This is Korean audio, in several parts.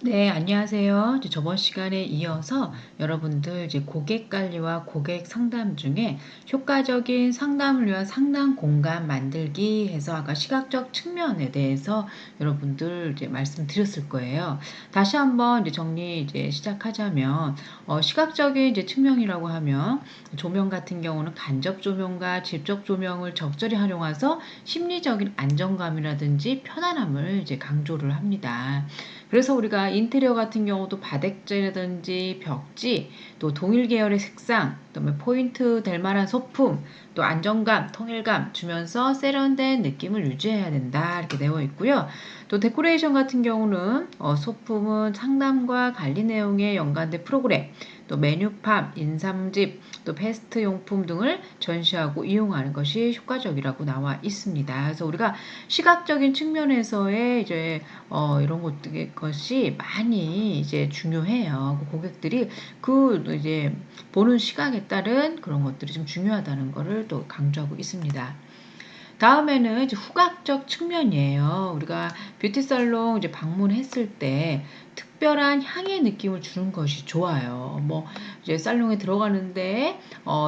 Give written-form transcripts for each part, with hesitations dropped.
네, 안녕하세요. 이제 저번 시간에 이어서 여러분들 이제 고객 관리와 고객 상담 중에 효과적인 상담을 위한 상담 공간 만들기 해서 아까 시각적 측면에 대해서 여러분들 이제 말씀드렸을 거예요. 다시 한번 이제 정리 이제 시작하자면, 시각적인 이제 측면이라고 하면 조명 같은 경우는 간접 조명과 직접 조명을 적절히 활용해서 심리적인 안정감이라든지 편안함을 이제 강조를 합니다. 그래서 우리가 인테리어 같은 경우도 바닥재라든지 벽지, 또 동일 계열의 색상, 그다음에 포인트 될 만한 소품, 또 안정감, 통일감 주면서 세련된 느낌을 유지해야 된다 이렇게 되어 있고요. 또 데코레이션 같은 경우는 소품은 상담과 관리 내용에 연관된 프로그램, 또 메뉴판, 인삼집, 또 패스트 용품 등을 전시하고 이용하는 것이 효과적이라고 나와 있습니다. 그래서 우리가 시각적인 측면에서의 이제 이런 것이 많이 이제 중요해요. 고객들이 그 이제 보는 시각에 따른 그런 것들이 좀 중요하다는 것을 또 강조하고 있습니다. 다음에는 이제 후각적 측면이에요. 우리가 뷰티 살롱 이제 방문했을 때 특별한 향의 느낌을 주는 것이 좋아요. 뭐 이제 살롱에 들어가는데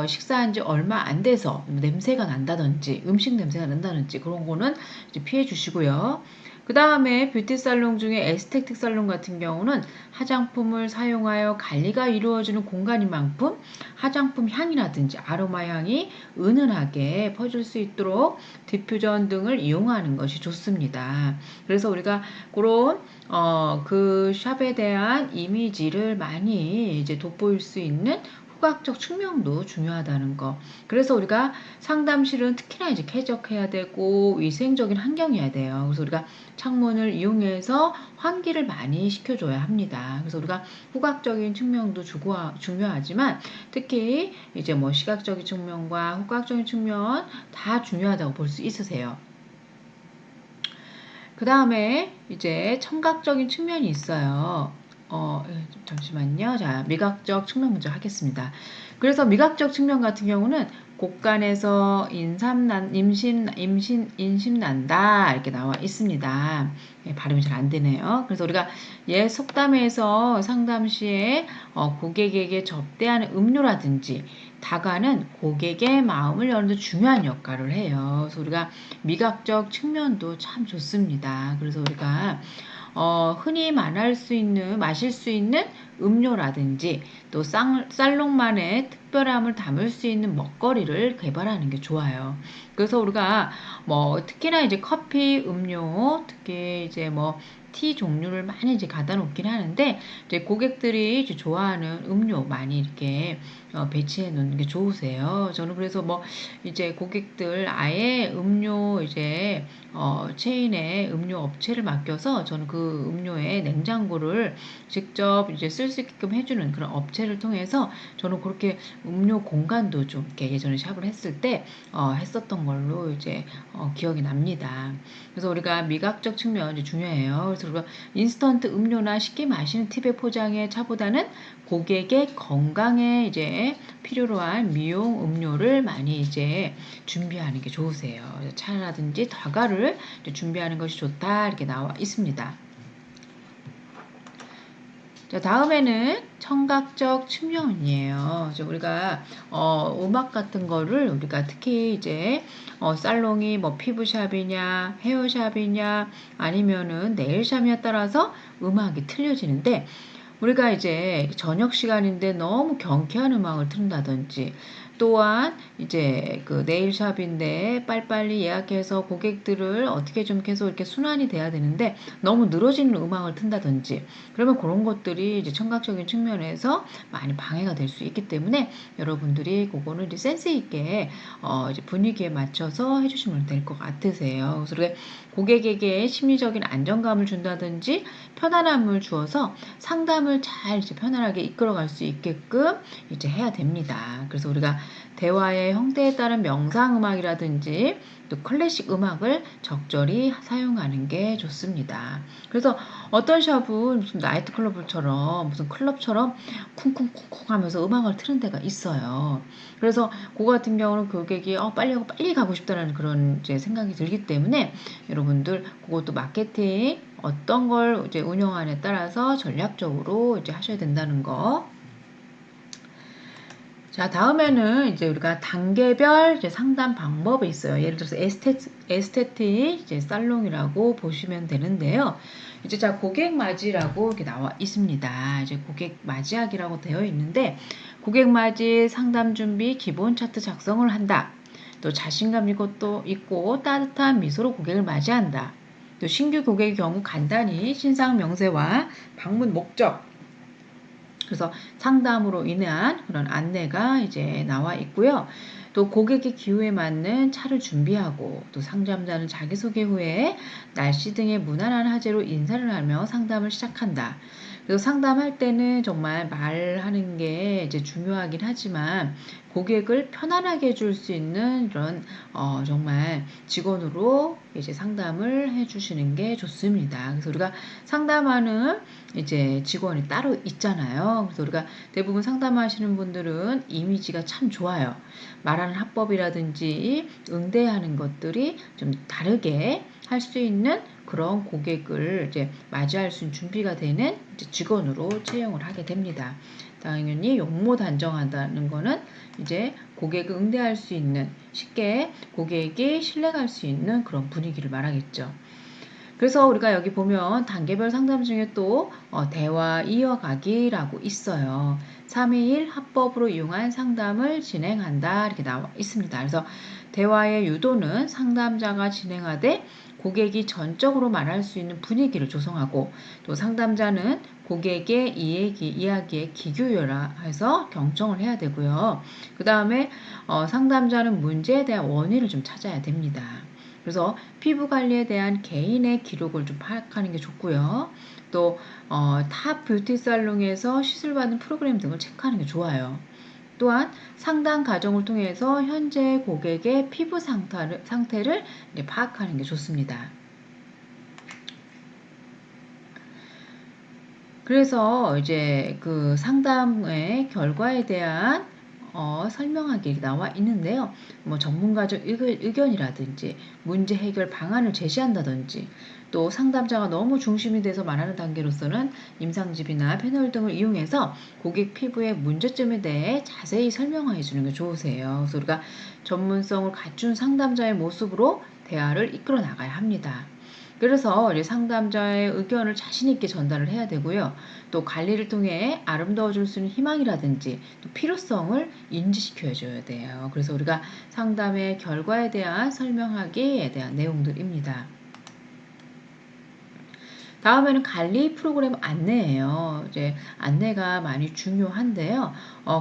식사한 지 얼마 안 돼서 냄새가 난다든지 음식 냄새가 난다든지 그런 거는 이제 피해 주시고요. 그 다음에 뷰티 살롱 중에 에스테틱 살롱 같은 경우는 화장품을 사용하여 관리가 이루어지는 공간인 만큼 화장품 향이라든지 아로마 향이 은은하게 퍼질 수 있도록 디퓨전 등을 이용하는 것이 좋습니다. 그래서 우리가 그런 그 샵에 대한 이미지를 많이 이제 돋보일 수 있는 후각적 측면도 중요하다는 거. 그래서 우리가 상담실은 특히나 이제 쾌적해야 되고 위생적인 환경이어야 돼요. 그래서 우리가 창문을 이용해서 환기를 많이 시켜줘야 합니다. 그래서 우리가 후각적인 측면도 중요하지만 특히 이제 뭐 시각적인 측면과 후각적인 측면 다 중요하다고 볼 수 있으세요. 그 다음에 이제 청각적인 측면이 있어요. 잠시만요. 자, 미각적 측면 먼저 하겠습니다. 그래서 미각적 측면 같은 경우는 곡간에서 인심난다 이렇게 나와 있습니다. 발음이 잘 안 되네요. 그래서 우리가 옛 속담에서 상담 시에 고객에게 접대하는 음료라든지 다가는 고객의 마음을 여는 데 중요한 역할을 해요. 그래서 우리가 미각적 측면도 참 좋습니다. 그래서 우리가 흔히 마실 수 있는 음료라든지 또 살롱만의 특별함을 담을 수 있는 먹거리를 개발하는 게 좋아요. 그래서 우리가 뭐 특히나 이제 커피, 음료, 특히 이제 뭐 티 종류를 많이 이제 갖다 놓긴 하는데 이제 고객들이 이제 좋아하는 음료 많이 이렇게 배치해 놓는 게 좋으세요. 저는 그래서 뭐 이제 고객들 아예 음료 이제 체인에 음료 업체를 맡겨서 저는 그 음료의 냉장고를 직접 이제 쓸 수 있게끔 해주는 그런 업체를 통해서 저는 그렇게 음료 공간도 좀 이렇게 예전에 샵을 했을 때 했었던 걸로 이제 기억이 납니다. 그래서 우리가 미각적 측면이 중요해요. 그래서 우리가 인스턴트 음료나 쉽게 마시는 팁의 포장의 차보다는 고객의 건강에 이제 필요로 한 미용 음료를 많이 이제 준비하는 게 좋으세요. 차라든지 다가를 준비하는 것이 좋다 이렇게 나와 있습니다. 자, 다음에는 청각적 측면이에요. 우리가 음악 같은 거를 우리가 특히 이제 살롱이 뭐 피부샵이냐 헤어샵이냐 아니면은 네일샵이냐 따라서 음악이 틀려지는데 우리가 이제 저녁 시간인데 너무 경쾌한 음악을 틀는다든지 또한 이제 그 네일샵인데 빨리빨리 예약해서 고객들을 어떻게 좀 계속 이렇게 순환이 돼야 되는데 너무 늘어지는 음악을 튼다든지 그러면 그런 것들이 이제 청각적인 측면에서 많이 방해가 될 수 있기 때문에 여러분들이 그거는 이제 센스 있게 이제 분위기에 맞춰서 해주시면 될 것 같으세요. 그래서 우리가 고객에게 심리적인 안정감을 준다든지 편안함을 주어서 상담을 잘 이제 편안하게 이끌어갈 수 있게끔 이제 해야 됩니다. 그래서 우리가 대화의 형태에 따른 명상 음악이라든지 또 클래식 음악을 적절히 사용하는 게 좋습니다. 그래서 어떤 샵은 무슨 나이트클럽처럼 무슨 클럽처럼 쿵쿵쿵쿵 하면서 음악을 트는 데가 있어요. 그래서 그거 같은 경우는 고객이 빨리 하고 빨리 가고 싶다는 그런 이제 생각이 들기 때문에 여러분들 그것도 마케팅 어떤 걸 이제 운영하느냐에 따라서 전략적으로 이제 하셔야 된다는 거. 자, 다음에는 이제 우리가 단계별 이제 상담 방법이 있어요. 예를 들어서 에스테틱 이제 살롱이라고 보시면 되는데요. 이제 자, 고객 맞이라고 이렇게 나와 있습니다. 이제 고객 맞이하기라고 되어 있는데, 고객 맞이 상담 준비 기본 차트 작성을 한다. 또 자신감 있고 따뜻한 미소로 고객을 맞이한다. 또 신규 고객의 경우 간단히 신상 명세와 방문 목적, 그래서 상담으로 인한 그런 안내가 이제 나와 있고요. 또 고객의 기호에 맞는 차를 준비하고, 또 상담자는 자기소개 후에 날씨 등의 무난한 화제로 인사를 하며 상담을 시작한다. 그래서 상담할 때는 정말 말하는 게 이제 중요하긴 하지만 고객을 편안하게 해줄 수 있는 이런 정말 직원으로 이제 상담을 해주시는 게 좋습니다. 그래서 우리가 상담하는 이제 직원이 따로 있잖아요. 그래서 우리가 대부분 상담하시는 분들은 이미지가 참 좋아요. 말하는 화법이라든지 응대하는 것들이 좀 다르게 할 수 있는 그런 고객을 이제 맞이할 수 있는 준비가 되는 이제 직원으로 채용을 하게 됩니다. 당연히 용모 단정한다는 거는 이제 고객을 응대할 수 있는, 쉽게 고객이 신뢰할 수 있는 그런 분위기를 말하겠죠. 그래서 우리가 여기 보면 단계별 상담 중에 또 대화 이어가기라고 있어요. 3회1 합법으로 이용한 상담을 진행한다 이렇게 나와 있습니다. 그래서 대화의 유도는 상담자가 진행하되 고객이 전적으로 말할 수 있는 분위기를 조성하고, 또 상담자는 고객의 이야기에 귀 기울여서 경청을 해야 되고요. 그 다음에 상담자는 문제에 대한 원인을 좀 찾아야 됩니다. 그래서 피부 관리에 대한 개인의 기록을 좀 파악하는 게 좋고요. 또 탑 뷰티 살롱에서 시술받는 프로그램 등을 체크하는 게 좋아요. 또한 상담 과정을 통해서 현재 고객의 피부 상태를 파악하는 게 좋습니다. 그래서 이제 그 상담의 결과에 대한 설명하기 나와 있는데요. 뭐 전문가적 의견이라든지 문제 해결 방안을 제시한다든지, 또 상담자가 너무 중심이 돼서 말하는 단계로서는 임상집이나 패널 등을 이용해서 고객 피부의 문제점에 대해 자세히 설명해 주는 게 좋으세요. 그래서 우리가 전문성을 갖춘 상담자의 모습으로 대화를 이끌어 나가야 합니다. 그래서 이제 상담자의 의견을 자신있게 전달을 해야 되고요. 또 관리를 통해 아름다워질 수 있는 희망이라든지 또 필요성을 인지시켜 줘야 돼요. 그래서 우리가 상담의 결과에 대한 설명하기에 대한 내용들입니다. 다음에는 관리 프로그램 안내예요. 이제 안내가 많이 중요한데요.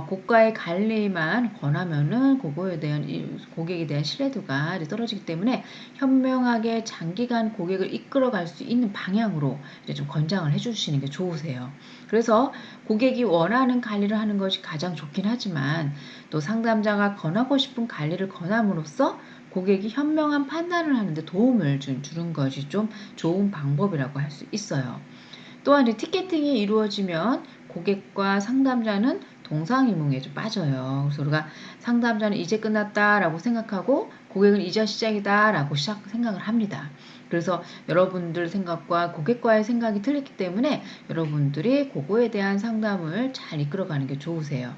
고가의 관리만 권하면은 고객에 대한 신뢰도가 떨어지기 때문에 현명하게 장기간 고객을 이끌어갈 수 있는 방향으로 이제 좀 권장을 해주시는 게 좋으세요. 그래서 고객이 원하는 관리를 하는 것이 가장 좋긴 하지만, 또 상담자가 권하고 싶은 관리를 권함으로써 고객이 현명한 판단을 하는데 도움을 주는 것이 좀 좋은 방법이라고 할 수 있어요. 또한 티켓팅이 이루어지면 고객과 상담자는 동상이몽에 좀 빠져요. 그래서 우리가 상담자는 이제 끝났다라고 생각하고 고객은 이제 시작이다라고 생각을 합니다. 그래서 여러분들 생각과 고객과의 생각이 틀렸기 때문에 여러분들이 그거에 대한 상담을 잘 이끌어가는 게 좋으세요.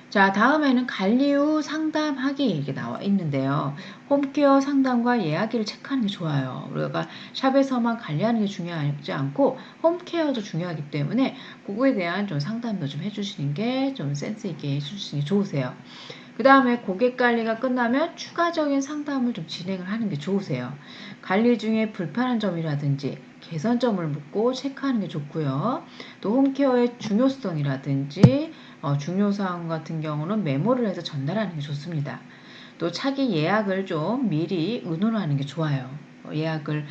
자, 다음에는 관리 후 상담하기 이렇게 나와 있는데요. 홈케어 상담과 예약기를 체크하는 게 좋아요. 우리가 샵에서만 관리하는 게 중요하지 않고 홈케어도 중요하기 때문에 그거에 대한 좀 상담도 좀 해주시는 게 좀 센스 있게 해주시는 게 좋으세요. 그 다음에 고객 관리가 끝나면 추가적인 상담을 좀 진행을 하는 게 좋으세요. 관리 중에 불편한 점이라든지 개선점을 묻고 체크하는 게 좋고요. 또 홈케어의 중요성이라든지 중요사항 같은 경우는 메모를 해서 전달하는 게 좋습니다. 또 차기 예약을 좀 미리 의논하는 게 좋아요. 예약을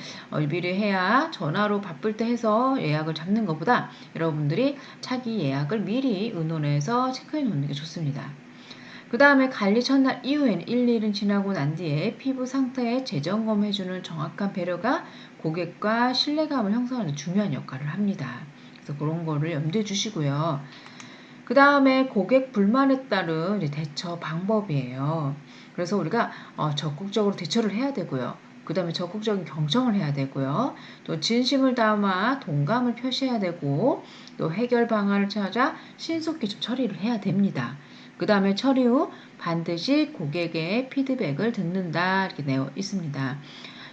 미리 해야 전화로 바쁠 때 해서 예약을 잡는 것보다 여러분들이 차기 예약을 미리 의논해서 체크해 놓는 게 좋습니다. 그 다음에 관리 첫날 이후에는 1일은 지나고 난 뒤에 피부 상태에 재점검해주는 정확한 배려가 고객과 신뢰감을 형성하는 데 중요한 역할을 합니다. 그래서 그런 거를 염두에 주시고요. 그 다음에 고객 불만에 따른 대처 방법이에요. 그래서 우리가 적극적으로 대처를 해야 되고요. 그 다음에 적극적인 경청을 해야 되고요. 또 진심을 담아 동감을 표시해야 되고 또 해결 방안을 찾아 신속히 좀 처리를 해야 됩니다. 그 다음에 처리 후 반드시 고객의 피드백을 듣는다 이렇게 되어 있습니다.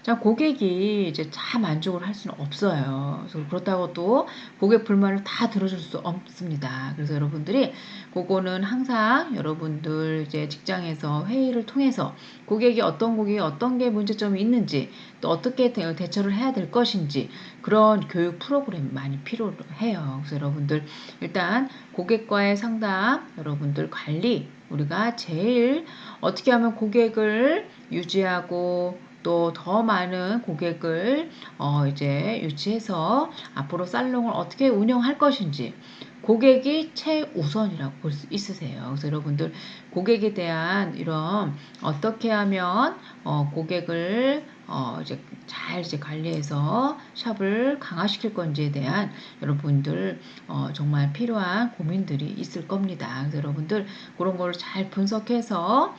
자, 고객이 이제 다 만족을 할 수는 없어요. 그래서 그렇다고 또 고객 불만을 다 들어줄 수 없습니다. 그래서 여러분들이 그거는 항상 여러분들 이제 직장에서 회의를 통해서 고객이 어떤 게 문제점이 있는지 또 어떻게 대처를 해야 될 것인지 그런 교육 프로그램이 많이 필요해요. 그래서 여러분들 일단 고객과의 상담, 여러분들 관리 우리가 제일 어떻게 하면 고객을 유지하고 또 더 많은 고객을 이제 유치해서 앞으로 살롱을 어떻게 운영할 것인지 고객이 최우선이라고 볼 수 있으세요. 그래서 여러분들 고객에 대한 이런 어떻게 하면 고객을 이제 관리해서 샵을 강화시킬 건지에 대한 여러분들 정말 필요한 고민들이 있을 겁니다. 그래서 여러분들 그런 걸 잘 분석해서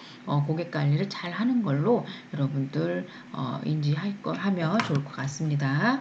고객 관리를 잘 하는 걸로 여러분들 하면 좋을 것 같습니다.